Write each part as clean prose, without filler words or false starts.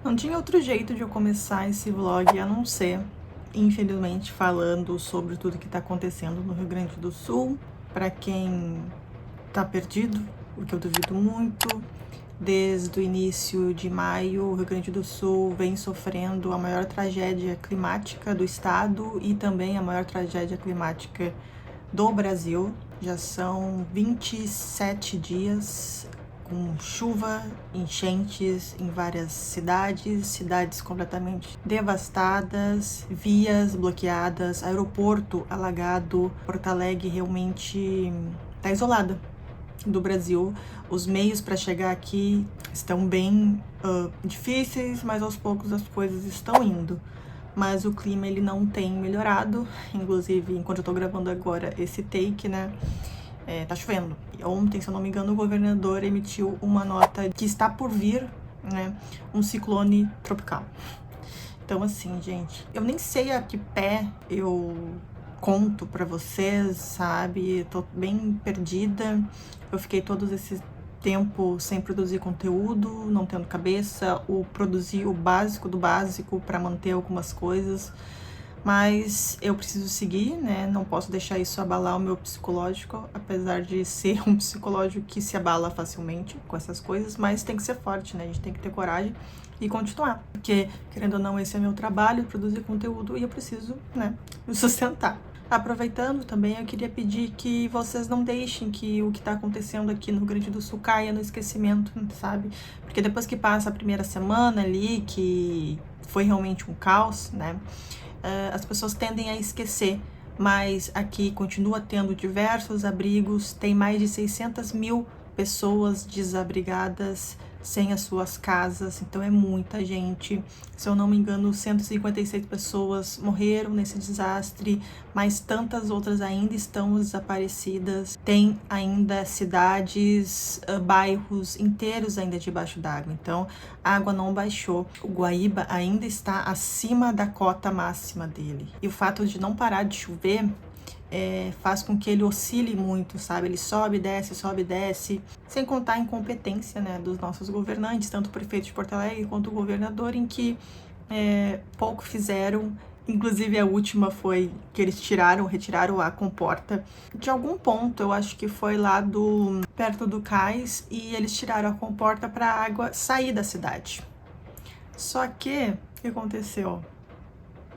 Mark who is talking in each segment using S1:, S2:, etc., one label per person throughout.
S1: Não tinha outro jeito de eu começar esse vlog a não ser, infelizmente, falando sobre tudo que está acontecendo no Rio Grande do Sul. Para quem tá perdido, o que eu duvido muito, desde o início de maio, o Rio Grande do Sul vem sofrendo a maior tragédia climática do estado e também a maior tragédia climática do Brasil. Já são 27 dias com chuva, enchentes em várias cidades completamente devastadas, vias bloqueadas, aeroporto alagado. Porto Alegre realmente está isolada do Brasil. Os meios para chegar aqui estão bem difíceis, mas aos poucos as coisas estão indo. Mas o clima ele não tem melhorado, inclusive enquanto eu tô gravando agora esse take, né, tá chovendo. Ontem, se eu não me engano, o governador emitiu uma nota que está por vir, né, um ciclone tropical. Então, assim, gente, eu nem sei a que pé eu conto pra vocês, sabe? Tô bem perdida. Eu fiquei todos esses tempo sem produzir conteúdo, não tendo cabeça, ou produzir o básico do básico para manter algumas coisas. Mas eu preciso seguir, né? Não posso deixar isso abalar o meu psicológico, apesar de ser um psicológico que se abala facilmente com essas coisas, mas tem que ser forte, né? A gente tem que ter coragem e continuar, porque, querendo ou não, esse é meu trabalho, produzir conteúdo, e eu preciso, né, me sustentar. Aproveitando também, eu queria pedir que vocês não deixem que o que está acontecendo aqui no Rio Grande do Sul caia no esquecimento, sabe? Porque depois que passa a primeira semana ali, que foi realmente um caos, né? As pessoas tendem a esquecer, mas aqui continua tendo diversos abrigos, tem mais de 600 mil pessoas desabrigadas, sem as suas casas, então é muita gente. Se eu não me engano, 156 pessoas morreram nesse desastre, mas tantas outras ainda estão desaparecidas. Tem ainda cidades, bairros inteiros ainda debaixo d'água, então a água não baixou. O Guaíba ainda está acima da cota máxima dele. E o fato de não parar de chover faz com que ele oscile muito, sabe? Ele sobe, desce, sem contar a incompetência, né, dos nossos governantes, tanto o prefeito de Porto Alegre quanto o governador, em que pouco fizeram. Inclusive a última foi que eles retiraram a comporta de algum ponto, eu acho que foi lá perto do cais, e eles tiraram a comporta para a água sair da cidade. Só que o que aconteceu?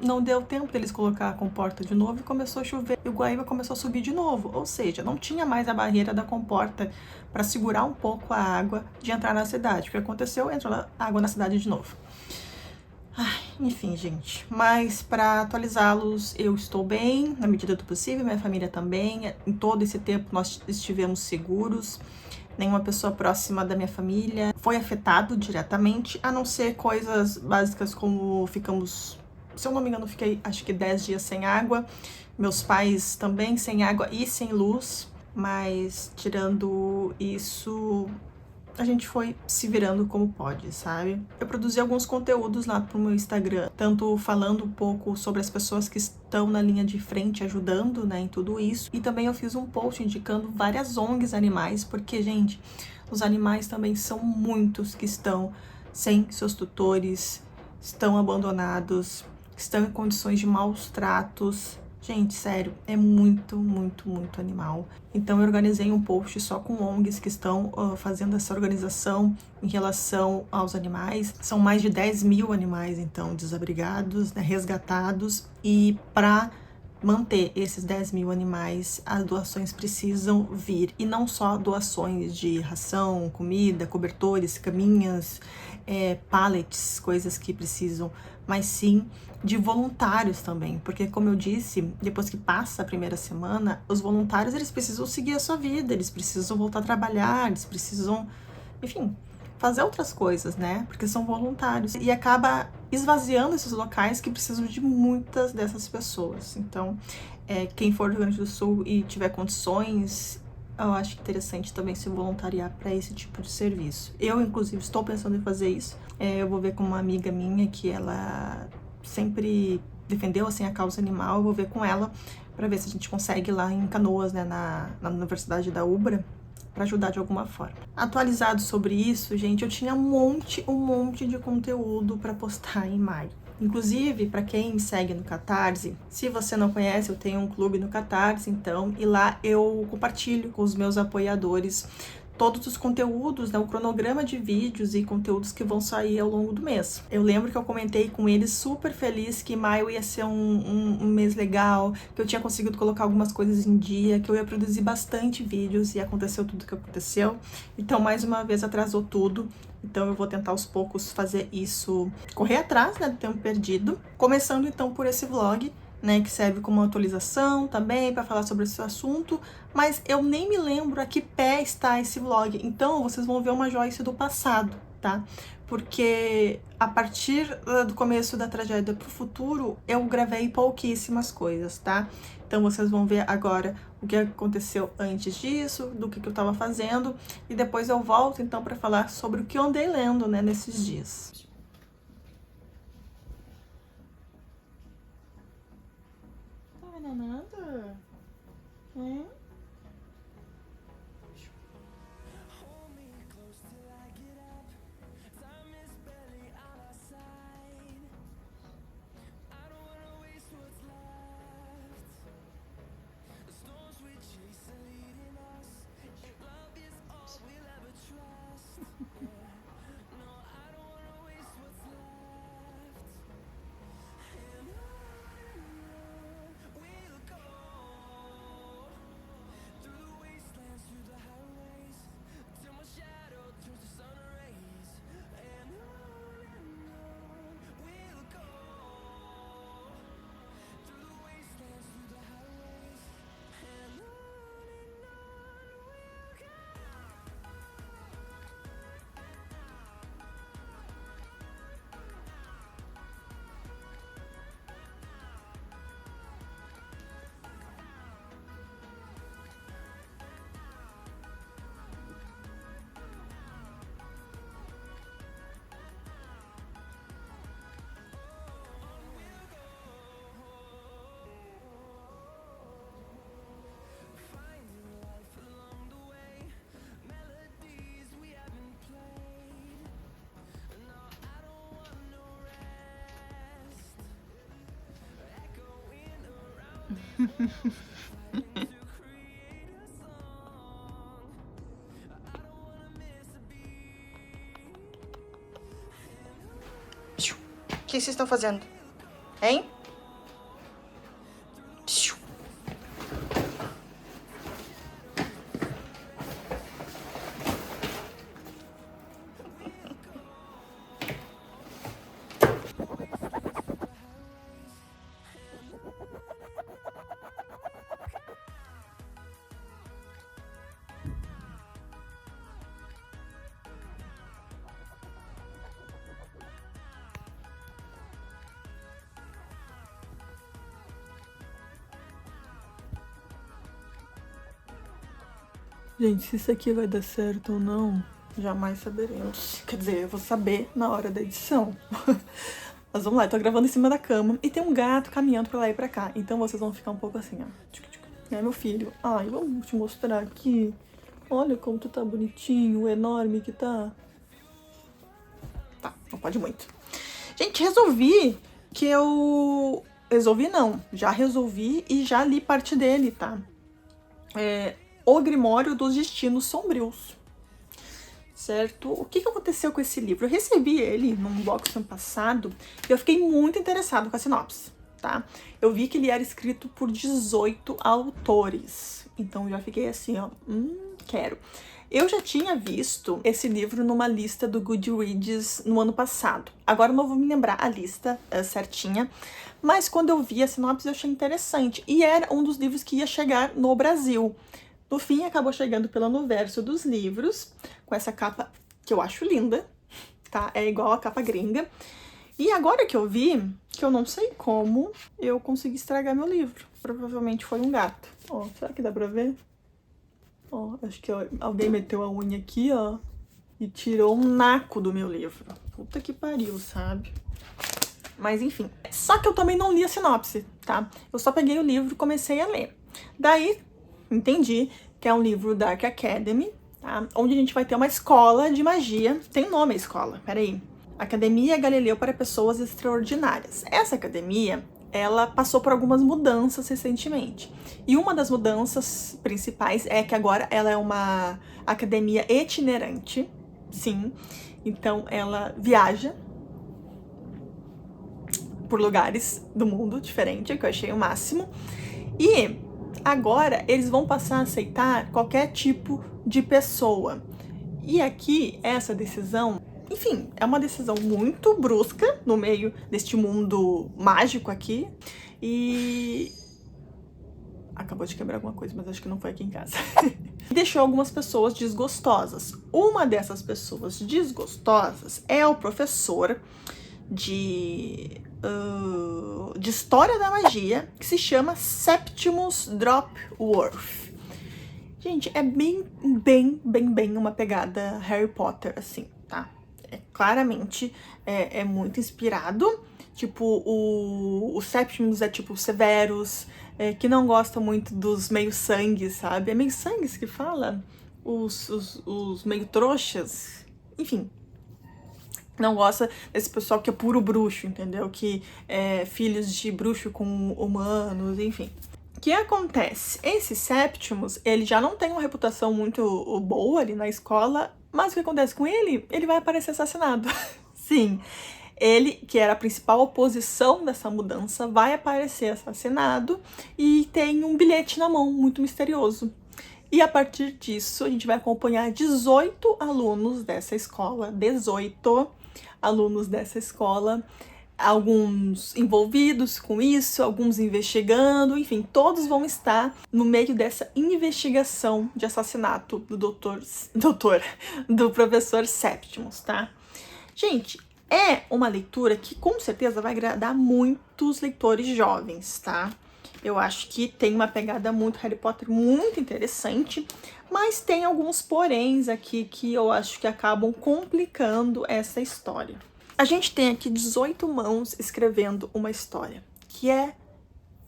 S1: Não deu tempo deles colocar a comporta de novo e começou a chover e o Guaíba começou a subir de novo, ou seja, não tinha mais a barreira da comporta para segurar um pouco a água de entrar na cidade. O que aconteceu? Entrou água na cidade de novo. Enfim, gente, mas para atualizá-los, eu estou bem, na medida do possível, minha família também. Em todo esse tempo nós estivemos seguros, nenhuma pessoa próxima da minha família foi afetado diretamente, a não ser coisas básicas como ficamos, se eu não me engano, fiquei acho que 10 dias sem água, meus pais também sem água e sem luz, mas tirando isso, a gente foi se virando como pode, sabe? Eu produzi alguns conteúdos lá pro meu Instagram, tanto falando um pouco sobre as pessoas que estão na linha de frente ajudando, né, em tudo isso, e também eu fiz um post indicando várias ONGs animais, porque, gente, os animais também são muitos que estão sem seus tutores, estão abandonados, estão em condições de maus tratos. Gente, sério, é muito animal. Então eu organizei um post só com ONGs que estão fazendo essa organização em relação aos animais. São mais de 10 mil animais, então, desabrigados, né, resgatados. E para manter esses 10 mil animais, as doações precisam vir. E não só doações de ração, comida, cobertores, caminhas, pallets, coisas que precisam, mas sim de voluntários também, porque, como eu disse, depois que passa a primeira semana, os voluntários, eles precisam seguir a sua vida, eles precisam voltar a trabalhar, eles precisam, enfim, fazer outras coisas, né, porque são voluntários, e acaba esvaziando esses locais que precisam de muitas dessas pessoas. Então, quem for do Rio Grande do Sul e tiver condições, eu acho interessante também se voluntariar para esse tipo de serviço. Eu, inclusive, estou pensando em fazer isso. Eu vou ver com uma amiga minha que ela sempre defendeu, assim, a causa animal. Eu vou ver com ela para ver se a gente consegue ir lá em Canoas, né, na Universidade da Ubra, para ajudar de alguma forma. Atualizado sobre isso, gente, eu tinha um monte de conteúdo para postar em maio. Inclusive, para quem me segue no Catarse, se você não conhece, eu tenho um clube no Catarse, então, e lá eu compartilho com os meus apoiadores todos os conteúdos, né, o cronograma de vídeos e conteúdos que vão sair ao longo do mês. Eu lembro que eu comentei com eles super feliz que maio ia ser um mês legal, que eu tinha conseguido colocar algumas coisas em dia, que eu ia produzir bastante vídeos e aconteceu tudo que aconteceu. Então, mais uma vez, atrasou tudo. Então eu vou tentar aos poucos fazer isso, correr atrás, né, do tempo perdido. Começando então por esse vlog, né, que serve como atualização também para falar sobre esse assunto, mas eu nem me lembro a que pé está esse vlog. Então vocês vão ver uma Joyce do passado, tá? Porque a partir do começo da tragédia pro futuro, eu gravei pouquíssimas coisas, tá? Então vocês vão ver agora o que aconteceu antes disso, do que eu tava fazendo, e depois eu volto então para falar sobre o que eu andei lendo, né, nesses dias. Tá vendo nada? Hein? O que vocês estão fazendo? Hein? Gente, se isso aqui vai dar certo ou não, jamais saberemos. Quer dizer, eu vou saber na hora da edição. Mas vamos lá, eu tô gravando em cima da cama e tem um gato caminhando pra lá e pra cá. Então vocês vão ficar um pouco assim, ó. É meu filho. Ai, vamos te mostrar aqui. Olha como tu tá bonitinho, enorme que tá. Tá, não pode muito. Gente, resolvi que eu... Resolvi não, já resolvi e já li parte dele, tá? O Grimório dos Destinos Sombrios, certo? O que aconteceu com esse livro? Eu recebi ele num box ano passado e eu fiquei muito interessado com a sinopse, tá? Eu vi que ele era escrito por 18 autores, então já fiquei assim, ó, quero. Eu já tinha visto esse livro numa lista do Goodreads no ano passado. Agora eu não vou me lembrar a lista certinha, mas quando eu vi a sinopse eu achei interessante e era um dos livros que ia chegar no Brasil. No fim, acabou chegando pela Noverso dos livros, com essa capa que eu acho linda, tá? É igual a capa gringa. E agora que eu vi, que eu não sei como, eu consegui estragar meu livro. Provavelmente foi um gato. Ó, será que dá pra ver? Ó, acho que alguém meteu a unha aqui, ó, e tirou um naco do meu livro. Puta que pariu, sabe? Mas enfim. Só que eu também não li a sinopse, tá? Eu só peguei o livro e comecei a ler. Daí... entendi que é um livro Dark Academy tá? Onde a gente vai ter uma escola de magia. Tem nome a escola, peraí. Academia Galileu para Pessoas Extraordinárias. Essa academia, ela passou por algumas mudanças recentemente. E uma das mudanças principais é que agora ela é uma academia itinerante, sim. Então ela viaja por lugares do mundo diferente, que eu achei o máximo. E agora eles vão passar a aceitar qualquer tipo de pessoa. E aqui, essa decisão, enfim, é uma decisão muito brusca no meio deste mundo mágico aqui. E acabou de quebrar alguma coisa, mas acho que não foi aqui em casa. Deixou algumas pessoas desgostosas. Uma dessas pessoas desgostosas é o professor de História da Magia, que se chama Septimus Dropworth. Gente, é bem uma pegada Harry Potter, assim, tá? Claramente é muito inspirado. Tipo, o Septimus é tipo Severus, que não gosta muito dos meio-sangues, sabe? É meio-sangues que fala? Os meio-trouxas? Enfim, não gosta desse pessoal que é puro bruxo, entendeu? Que é filhos de bruxo com humanos, enfim. O que acontece? Esse Septimus, ele já não tem uma reputação muito boa ali na escola, mas o que acontece com ele? Ele vai aparecer assassinado. Sim, ele, que era a principal oposição dessa mudança, vai aparecer assassinado e tem um bilhete na mão, muito misterioso. E a partir disso, a gente vai acompanhar 18 alunos dessa escola, 18 alunos dessa escola, alguns envolvidos com isso, alguns investigando, enfim, todos vão estar no meio dessa investigação de assassinato do do professor Septimus, tá? Gente, é uma leitura que com certeza vai agradar muitos leitores jovens, tá? Eu acho que tem uma pegada muito Harry Potter, muito interessante, mas tem alguns poréns aqui que eu acho que acabam complicando essa história. A gente tem aqui 18 mãos escrevendo uma história, que é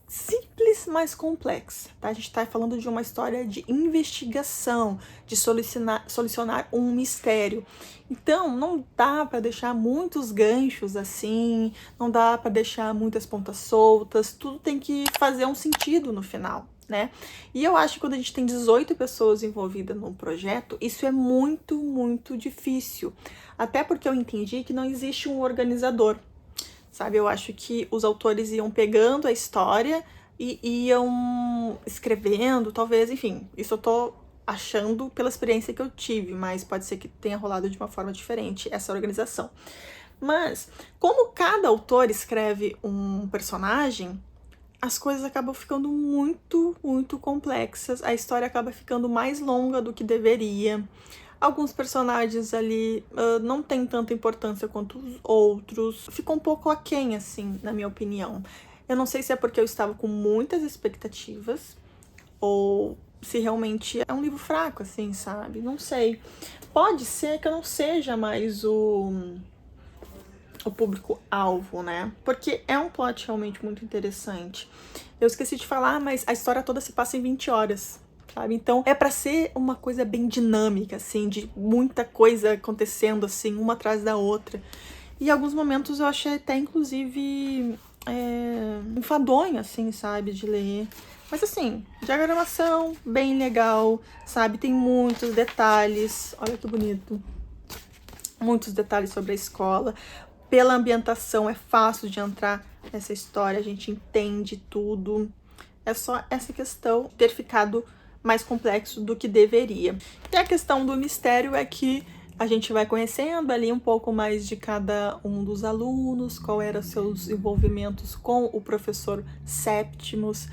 S1: simples, mas complexa, tá? A gente tá falando de uma história de investigação, de solucionar um mistério. Então, não dá para deixar muitos ganchos assim, não dá para deixar muitas pontas soltas, tudo tem que fazer um sentido no final, né? E eu acho que quando a gente tem 18 pessoas envolvidas num projeto, isso é muito difícil. Até porque eu entendi que não existe um organizador, sabe? Eu acho que os autores iam pegando a história e iam escrevendo, talvez, enfim, isso eu tô achando pela experiência que eu tive, mas pode ser que tenha rolado de uma forma diferente essa organização. Mas, como cada autor escreve um personagem, as coisas acabam ficando muito complexas, a história acaba ficando mais longa do que deveria. Alguns personagens ali não tem tanta importância quanto os outros. Ficou um pouco aquém, assim, na minha opinião. Eu não sei se é porque eu estava com muitas expectativas ou se realmente é um livro fraco, assim, sabe? Não sei. Pode ser que eu não seja mais o público-alvo, né? Porque é um plot realmente muito interessante. Eu esqueci de falar, mas a história toda se passa em 20 horas. Sabe? Então é para ser uma coisa bem dinâmica, assim, de muita coisa acontecendo, assim, uma atrás da outra. E em alguns momentos eu achei até, inclusive, enfadonho, assim, sabe, de ler. Mas assim, diagramação, bem legal, sabe? Tem muitos detalhes. Olha que bonito. Muitos detalhes sobre a escola. Pela ambientação é fácil de entrar nessa história, a gente entende tudo. É só essa questão ter ficado mais complexo do que deveria. E a questão do mistério é que a gente vai conhecendo ali um pouco mais de cada um dos alunos, qual eram seus envolvimentos com o professor Septimus,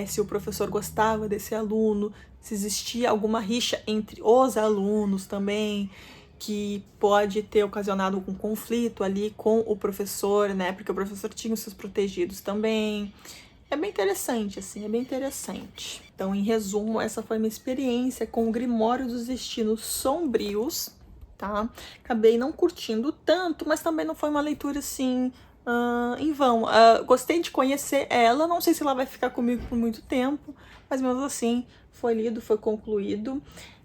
S1: se o professor gostava desse aluno, se existia alguma rixa entre os alunos também, que pode ter ocasionado algum conflito ali com o professor, né? Porque o professor tinha os seus protegidos também. É bem interessante, assim, é bem interessante. Então, em resumo, essa foi minha experiência com o Grimório dos Destinos Sombrios, tá? Acabei não curtindo tanto, mas também não foi uma leitura, assim, em vão. Gostei de conhecer ela, não sei se ela vai ficar comigo por muito tempo, mas mesmo assim, foi lido, foi concluído.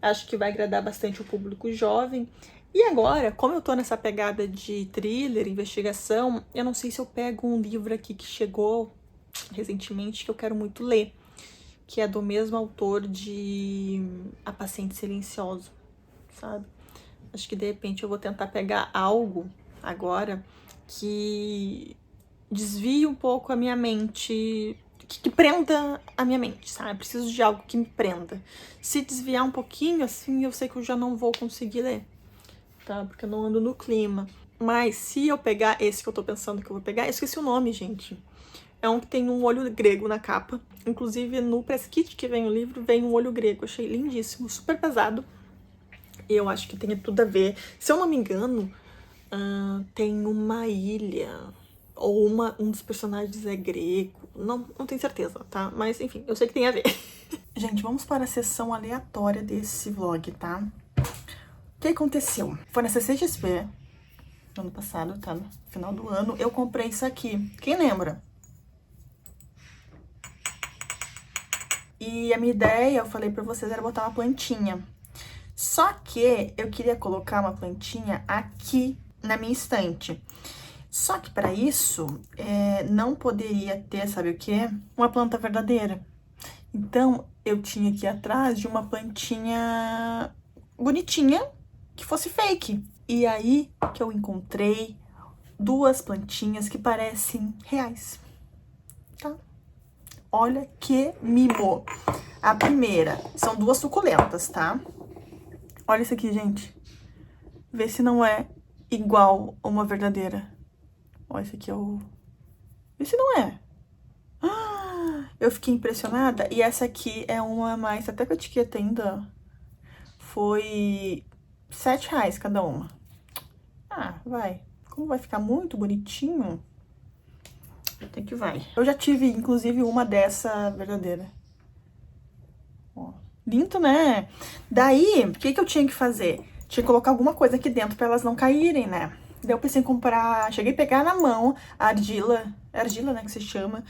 S1: Acho que vai agradar bastante o público jovem. E agora, como eu tô nessa pegada de thriller, investigação, eu não sei se eu pego um livro aqui que chegou recentemente que eu quero muito ler, que é do mesmo autor de A Paciente Silenciosa, sabe? Acho que de repente eu vou tentar pegar algo agora que desvie um pouco a minha mente, que prenda a minha mente, sabe? Preciso de algo que me prenda. Se desviar um pouquinho, assim, eu sei que eu já não vou conseguir ler, tá? Porque eu não ando no clima. Mas se eu pegar esse que eu tô pensando que eu vou pegar, eu esqueci o nome, gente. É um que tem um olho grego na capa. Inclusive, no press kit que vem o livro, vem um olho grego. Achei lindíssimo, super pesado. E eu acho que tem tudo a ver. Se eu não me engano, tem uma ilha, ou um dos personagens é grego. Não tenho certeza, tá? Mas, enfim, eu sei que tem a ver. Gente, vamos para a sessão aleatória desse vlog, tá? O que aconteceu? Foi na CCXP, no ano passado, tá? No final do ano, eu comprei isso aqui. Quem lembra? E a minha ideia, eu falei pra vocês, era botar uma plantinha. Só que eu queria colocar uma plantinha aqui na minha estante. Só que para isso, não poderia ter, sabe o quê? Uma planta verdadeira. Então, eu tinha que ir atrás de uma plantinha bonitinha, que fosse fake. E aí que eu encontrei duas plantinhas que parecem reais, tá? Olha que mimo! A primeira, são duas suculentas, tá? Olha isso aqui, gente. Vê se não é igual a uma verdadeira. Olha, esse aqui é o... Vê se não é. Eu fiquei impressionada. E essa aqui é uma a mais, até com a etiqueta ainda. Foi R$7 cada uma. Ah, vai. Como vai ficar muito bonitinho, até que vai. Eu já tive, inclusive, uma dessa verdadeira. Ó, lindo, né? Daí, o que eu tinha que fazer? Tinha que colocar alguma coisa aqui dentro pra elas não caírem, né? Daí eu pensei em comprar... Cheguei a pegar na mão a argila. É argila, né, que se chama.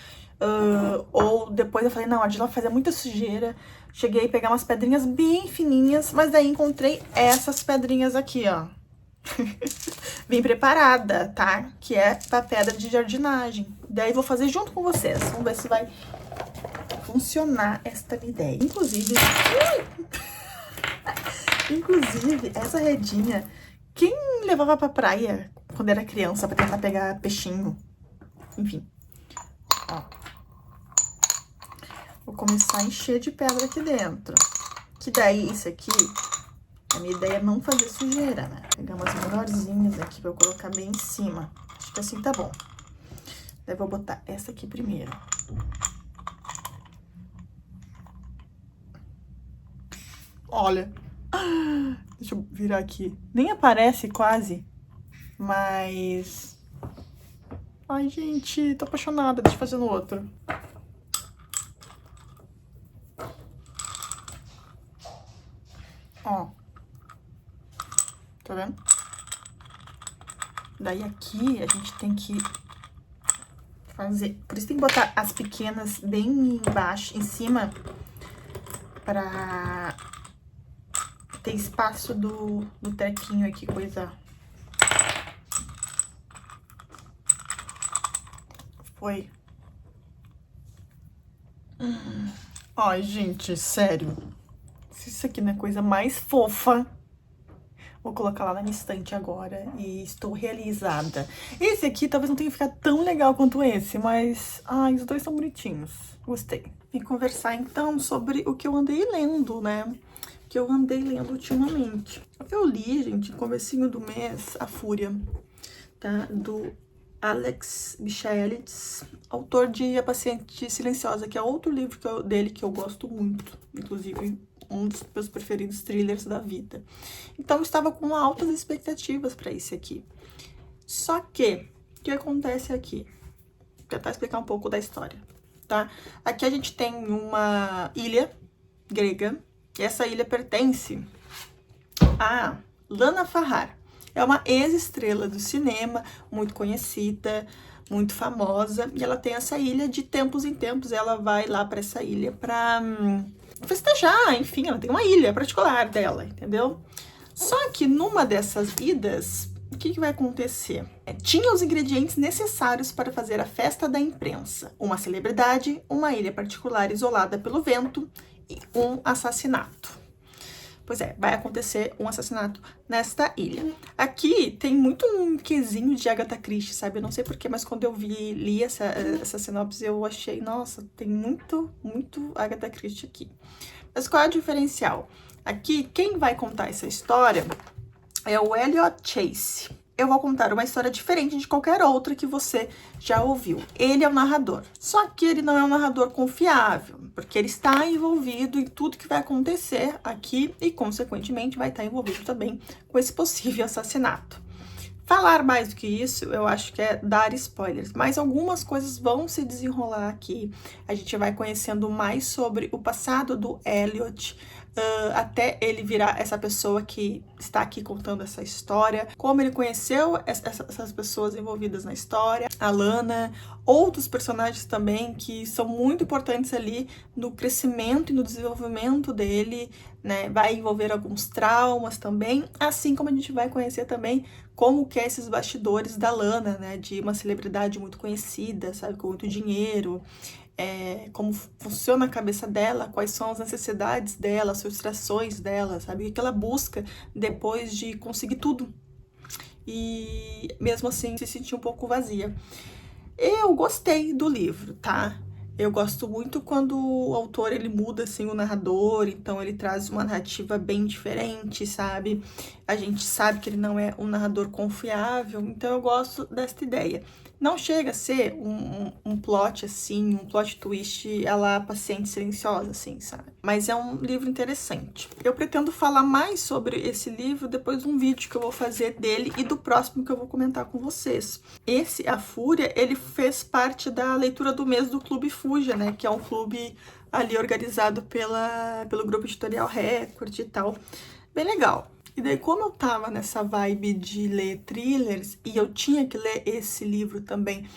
S1: Ou depois eu falei, não, a argila fazia muita sujeira. Cheguei a pegar umas pedrinhas bem fininhas, mas daí encontrei essas pedrinhas aqui, ó. Bem preparada, tá? Que é pra pedra de jardinagem. Daí vou fazer junto com vocês. Vamos ver se vai funcionar esta ideia. Inclusive, essa redinha, quem levava pra praia quando era criança pra tentar pegar peixinho? Enfim, ó. Vou começar a encher de pedra aqui dentro. Que daí, isso aqui, a minha ideia é não fazer sujeira, né? Pegar umas menorzinhas aqui pra eu colocar bem em cima. Acho que assim tá bom. Daí vou botar essa aqui primeiro. Olha. Deixa eu virar aqui. Nem aparece quase, mas... Ai, gente, tô apaixonada. Deixa eu fazer no outro. Ó. Tá vendo? Daí aqui a gente tem que fazer... Por isso tem que botar as pequenas bem embaixo, em cima, pra ter espaço do trequinho aqui, coisa... Foi. Ai, gente, sério. Se isso aqui não é coisa mais fofa... Vou colocar lá na minha estante agora e estou realizada. Esse aqui talvez não tenha ficado tão legal quanto esse, mas... Ai, os dois são bonitinhos. Gostei. E conversar, então, sobre o que eu andei lendo, né? O que eu andei lendo ultimamente. Eu li, gente, no comecinho do mês, A Fúria, tá? Do Alex Michaelides, autor de A Paciente Silenciosa, que é outro livro dele que eu gosto muito, inclusive... um dos meus preferidos thrillers da vida. Então, eu estava com altas expectativas para esse aqui. Só que, o que acontece aqui? Vou tentar explicar um pouco da história, tá? Aqui a gente tem uma ilha grega, e essa ilha pertence a Lana Farrar. É uma ex-estrela do cinema, muito conhecida, muito famosa, e ela tem essa ilha de tempos em tempos, ela vai lá para essa ilha para festejar, enfim, ela tem uma ilha particular dela, entendeu? Só que numa dessas idas, o que vai acontecer? Tinha os ingredientes necessários para fazer a festa da imprensa: uma celebridade, uma ilha particular isolada pelo vento e um assassinato. Pois é, vai acontecer um assassinato nesta ilha. Aqui tem muito um quesinho de Agatha Christie, sabe? Eu não sei porquê, mas quando eu li essa sinopse, eu achei, nossa, tem muito Agatha Christie aqui. Mas qual é o diferencial? Aqui, quem vai contar essa história é o Elliot Chase. Eu vou contar uma história diferente de qualquer outra que você já ouviu. Ele é o narrador. Só que ele não é um narrador confiável, porque ele está envolvido em tudo que vai acontecer aqui e, consequentemente, vai estar envolvido também com esse possível assassinato. Falar mais do que isso, eu acho que é dar spoilers, mas algumas coisas vão se desenrolar aqui. A gente vai conhecendo mais sobre o passado do Elliot, até ele virar essa pessoa que está aqui contando essa história, como ele conheceu essas pessoas envolvidas na história, a Lana, outros personagens também que são muito importantes ali no crescimento e no desenvolvimento dele, né? Vai envolver alguns traumas também, assim como a gente vai conhecer também como que é esses bastidores da Lana, né? De uma celebridade muito conhecida, sabe? Com muito dinheiro. Como funciona a cabeça dela, quais são as necessidades dela, as frustrações dela, sabe? O que ela busca depois de conseguir tudo. E mesmo assim se sentir um pouco vazia. Eu gostei do livro, tá? Eu gosto muito quando o autor ele muda assim o narrador, então ele traz uma narrativa bem diferente, sabe? A gente sabe que ele não é um narrador confiável, então eu gosto desta ideia. Não chega a ser um plot assim, um plot twist à la Paciente Silenciosa, assim, sabe? Mas é um livro interessante. Eu pretendo falar mais sobre esse livro depois de um vídeo que eu vou fazer dele e do próximo que eu vou comentar com vocês. Esse, A Fúria, ele fez parte da leitura do mês do Clube Fuja, né? Que é um clube ali organizado pelo grupo editorial Record e tal. Bem legal. E daí, como eu tava nessa vibe de ler thrillers, e eu tinha que ler esse livro também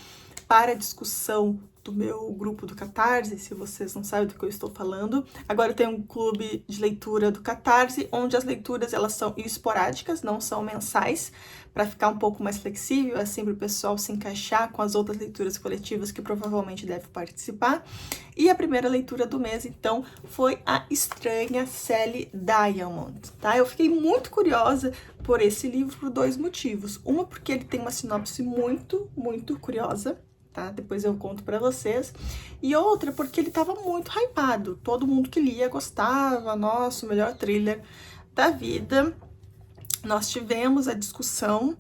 S1: para discussão do meu grupo do Catarse, se vocês não sabem do que eu estou falando. Agora eu tenho um clube de leitura do Catarse, onde as leituras elas são esporádicas, não são mensais, para ficar um pouco mais flexível, assim, para o pessoal se encaixar com as outras leituras coletivas que provavelmente deve participar. E a primeira leitura do mês, então, foi A Estranha Sally Diamond, tá? Eu fiquei muito curiosa por esse livro por dois motivos. Uma, porque ele tem uma sinopse muito curiosa, tá? Depois eu conto pra vocês. E outra, porque ele tava muito hypado. Todo mundo que lia gostava. Nossa, o melhor thriller da vida. Nós tivemos a discussão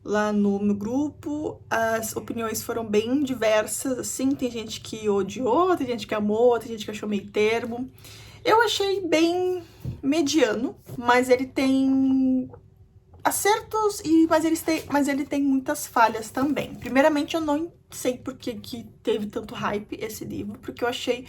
S1: lá no grupo. As opiniões foram bem diversas, assim. Tem gente que odiou, tem gente que amou, tem gente que achou meio termo. Eu achei bem mediano, mas ele tem acertos, mas ele tem muitas falhas também. Primeiramente, eu não sei por que teve tanto hype esse livro, porque eu achei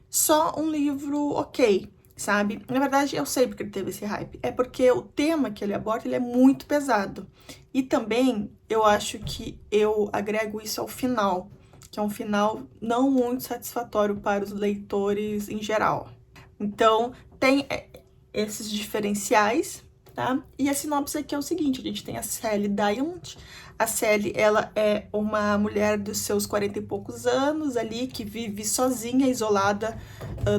S1: só um livro ok, sabe? Na verdade, eu sei porque ele teve esse hype. É porque o tema que ele aborda, ele é muito pesado. E também, eu acho que eu agrego isso ao final, que é um final não muito satisfatório para os leitores em geral. Então, tem esses diferenciais, tá? E a sinopse aqui é o seguinte: a gente tem a Sally Diamond. A Sally, ela é uma mulher dos seus 40 e poucos anos ali, que vive sozinha, isolada,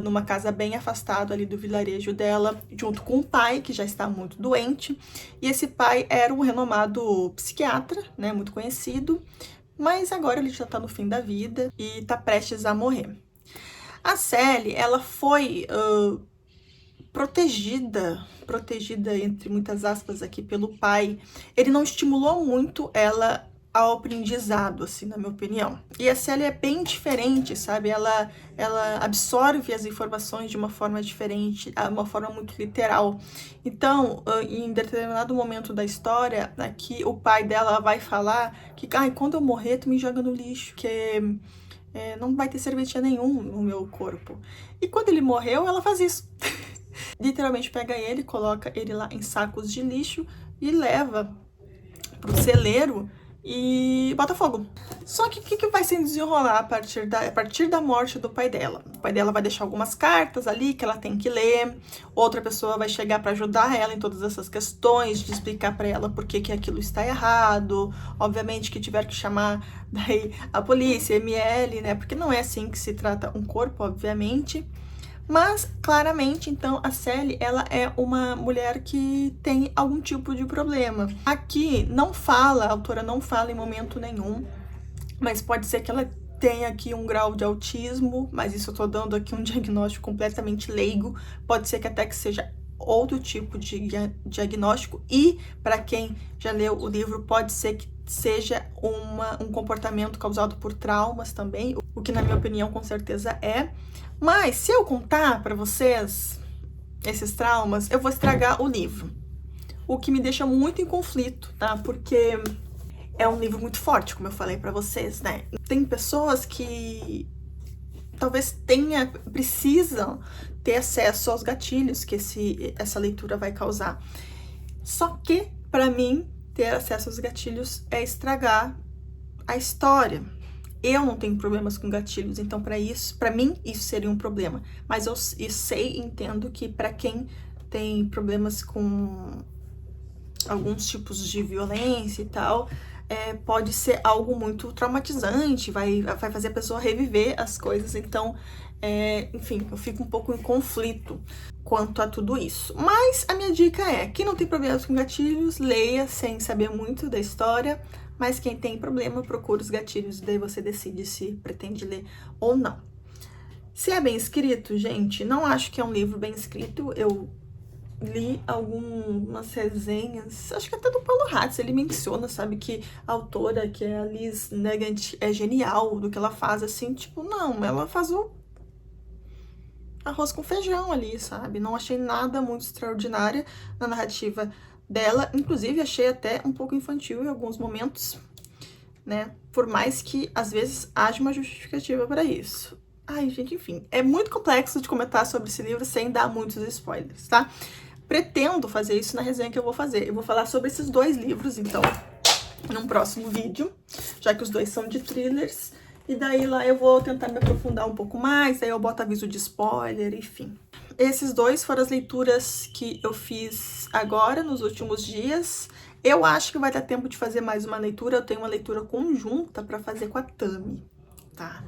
S1: numa casa bem afastada ali do vilarejo dela, junto com um pai que já está muito doente. E esse pai era um renomado psiquiatra, né, muito conhecido, mas agora ele já está no fim da vida e está prestes a morrer. A Sally, ela foi protegida entre muitas aspas aqui pelo pai. Ele não estimulou muito ela ao aprendizado, assim, na minha opinião. E a Sally é bem diferente, sabe? Ela absorve as informações de uma forma diferente, uma forma muito literal. Então, em determinado momento da história, aqui o pai dela vai falar que, quando eu morrer, tu me joga no lixo, que não vai ter serventia nenhum no meu corpo. E quando ele morreu, ela faz isso. Literalmente pega ele, coloca ele lá em sacos de lixo e leva pro celeiro e Botafogo. Só que o que vai se desenrolar a partir da morte do pai dela? O pai dela vai deixar algumas cartas ali que ela tem que ler, outra pessoa vai chegar para ajudar ela em todas essas questões, de explicar para ela por que aquilo está errado, obviamente que tiver que chamar daí a polícia, ML, né, porque não é assim que se trata um corpo, obviamente. Mas, claramente, então, a Sally, ela é uma mulher que tem algum tipo de problema. Aqui não fala, a autora não fala em momento nenhum, mas pode ser que ela tenha aqui um grau de autismo, mas isso eu tô dando aqui um diagnóstico completamente leigo, pode ser que até que seja outro tipo de diagnóstico, e para quem já leu o livro, pode ser que seja um comportamento causado por traumas também, o que na minha opinião com certeza é. Mas se eu contar para vocês esses traumas, eu vou estragar o livro, o que me deixa muito em conflito, tá? Porque é um livro muito forte, como eu falei para vocês, né? Tem pessoas que talvez precisam ter acesso aos gatilhos que essa leitura vai causar. Só que, para mim, ter acesso aos gatilhos é estragar a história. Eu não tenho problemas com gatilhos, então para mim isso seria um problema. Mas eu sei, entendo que para quem tem problemas com alguns tipos de violência e tal, pode ser algo muito traumatizante, vai fazer a pessoa reviver as coisas. Então, enfim, eu fico um pouco em conflito quanto a tudo isso. Mas a minha dica é, quem não tem problemas com gatilhos, leia sem saber muito da história, mas quem tem problema, procura os gatilhos e daí você decide se pretende ler ou não. Se é bem escrito, gente, não acho que é um livro bem escrito. Eu li algumas resenhas, acho que até do Paulo Hatz, ele menciona, sabe, que a autora, que é a Liz Nugent, é genial do que ela faz, assim, tipo, não, ela faz o arroz com feijão ali, sabe? Não achei nada muito extraordinária na narrativa dela, inclusive achei até um pouco infantil em alguns momentos, né? Por mais que às vezes haja uma justificativa para isso. Ai, gente, enfim, é muito complexo de comentar sobre esse livro sem dar muitos spoilers, tá? Pretendo fazer isso na resenha que eu vou fazer. Eu vou falar sobre esses dois livros, então, num próximo vídeo, já que os dois são de thrillers. E daí lá eu vou tentar me aprofundar um pouco mais, aí eu boto aviso de spoiler, enfim. Esses dois foram as leituras que eu fiz agora, nos últimos dias. Eu acho que vai dar tempo de fazer mais uma leitura. Eu tenho uma leitura conjunta para fazer com a Tami, tá?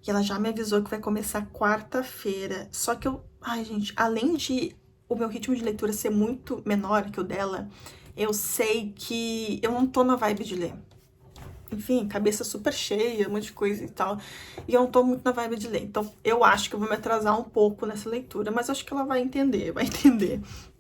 S1: E ela já me avisou que vai começar quarta-feira. Só que ai, gente, além de o meu ritmo de leitura ser muito menor que o dela, eu sei que eu não tô na vibe de ler. Enfim, cabeça super cheia, um monte de coisa e tal. E eu não tô muito na vibe de ler. Então, eu acho que eu vou me atrasar um pouco nessa leitura. Mas eu acho que ela vai entender,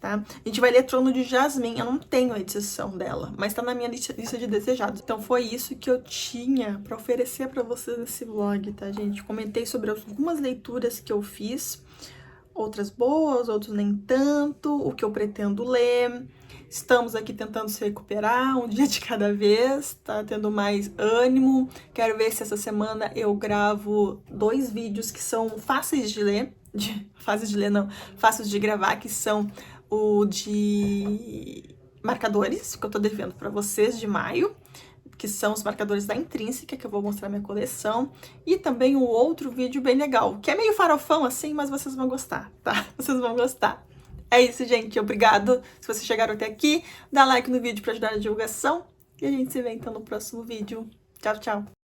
S1: tá? A gente vai ler Trono de Jasmim. Eu não tenho a edição dela, mas tá na minha lista de desejados. Então, foi isso que eu tinha pra oferecer pra vocês nesse vlog, tá, gente? Comentei sobre algumas leituras que eu fiz. Outras boas, outras nem tanto. O que eu pretendo ler. Estamos aqui tentando se recuperar, um dia de cada vez, tá tendo mais ânimo. Quero ver se essa semana eu gravo 2 vídeos que são fáceis de ler, fáceis de gravar, que são o de marcadores, que eu tô devendo pra vocês, de maio, que são os marcadores da Intrínseca, que eu vou mostrar minha coleção, e também um outro vídeo bem legal, que é meio farofão assim, mas vocês vão gostar, tá? Vocês vão gostar. É isso, gente. Obrigado se vocês chegaram até aqui. Dá like no vídeo para ajudar na divulgação. E a gente se vê então no próximo vídeo. Tchau, tchau.